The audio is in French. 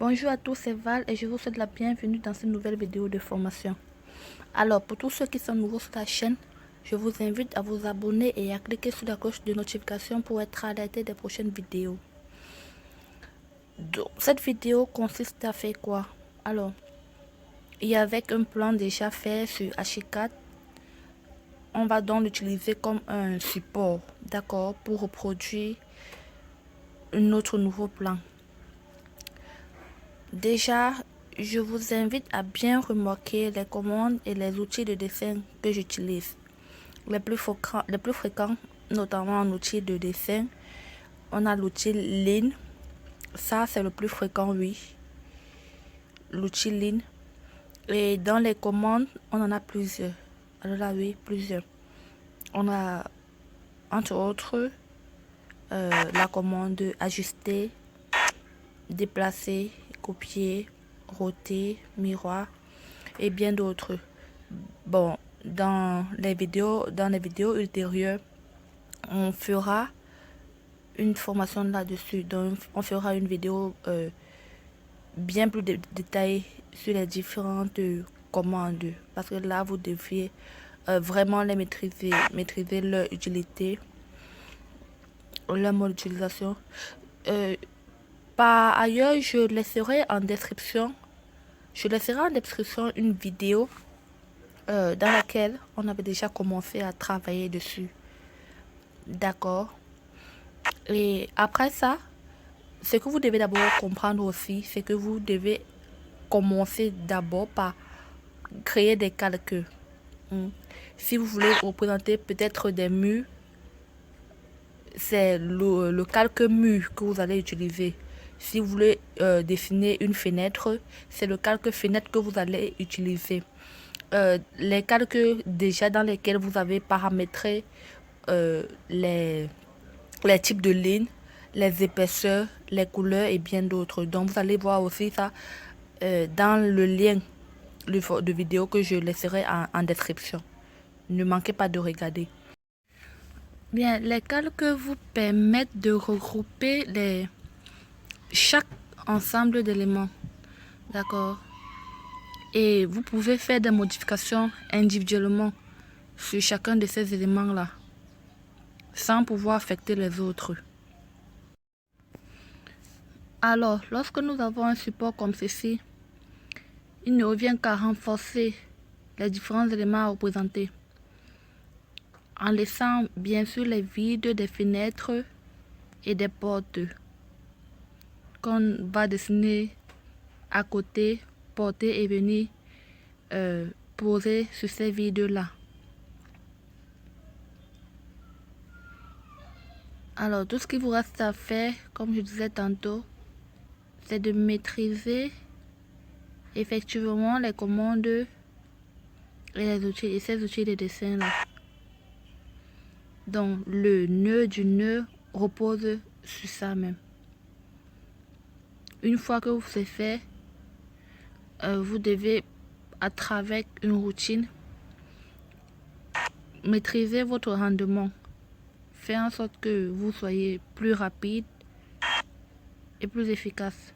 Bonjour à tous, c'est Val et je vous souhaite la bienvenue dans cette nouvelle vidéo de formation. Alors, pour tous ceux qui sont nouveaux sur la chaîne, je vous invite à vous abonner et à cliquer sur la cloche de notification pour être alerté des prochaines vidéos. Donc, cette vidéo consiste à faire quoi? Alors, il y avait un plan déjà fait sur H4. On va donc l'utiliser comme un support, d'accord, pour reproduire un autre nouveau plan. Déjà, je vous invite à bien remarquer les commandes et les outils de dessin que j'utilise. Les plus fréquents, notamment en outil de dessin, on a l'outil Line. Ça, c'est le plus fréquent, oui. L'outil Line. Et dans les commandes, on en a plusieurs. Alors là, oui, plusieurs. On a, entre autres, la commande ajuster, déplacer, copier, roter, miroir et bien d'autres. Bon, dans les vidéos ultérieures, on fera une formation là-dessus. Donc, on fera une vidéo bien plus détaillée sur les différentes commandes. Parce que là, vous deviez vraiment les maîtriser leur utilité, leur mode d'utilisation. Par ailleurs, je laisserai en description une vidéo dans laquelle on avait déjà commencé à travailler dessus. D'accord. Et après ça, ce que vous devez d'abord comprendre aussi, c'est que vous devez commencer d'abord par créer des calques. Si vous voulez représenter peut-être des murs, c'est le calque mur que vous allez utiliser. Si vous voulez dessiner une fenêtre, c'est le calque fenêtre que vous allez utiliser. Les calques déjà dans lesquels vous avez paramétré les types de lignes, les épaisseurs, les couleurs et bien d'autres. Donc vous allez voir aussi ça dans le lien de vidéo que je laisserai en description. Ne manquez pas de regarder. Bien, les calques vous permettent de regrouper chaque ensemble d'éléments. D'accord. Et vous pouvez faire des modifications individuellement sur chacun de ces éléments-là, sans pouvoir affecter les autres. Alors, lorsque nous avons un support comme ceci, il ne revient qu'à renforcer les différents éléments à représenter, en laissant bien sûr les vides des fenêtres et des portes qu'on va dessiner à côté, porter et venir poser sur ces vides-là. Alors, tout ce qu'il vous reste à faire, comme je disais tantôt, c'est de maîtriser effectivement les commandes et les outils et ces outils de dessin là. Donc le nœud du nœud repose sur ça même. Une fois que vous avez fait, vous devez, à travers une routine, maîtriser votre rendement, faire en sorte que vous soyez plus rapide et plus efficace.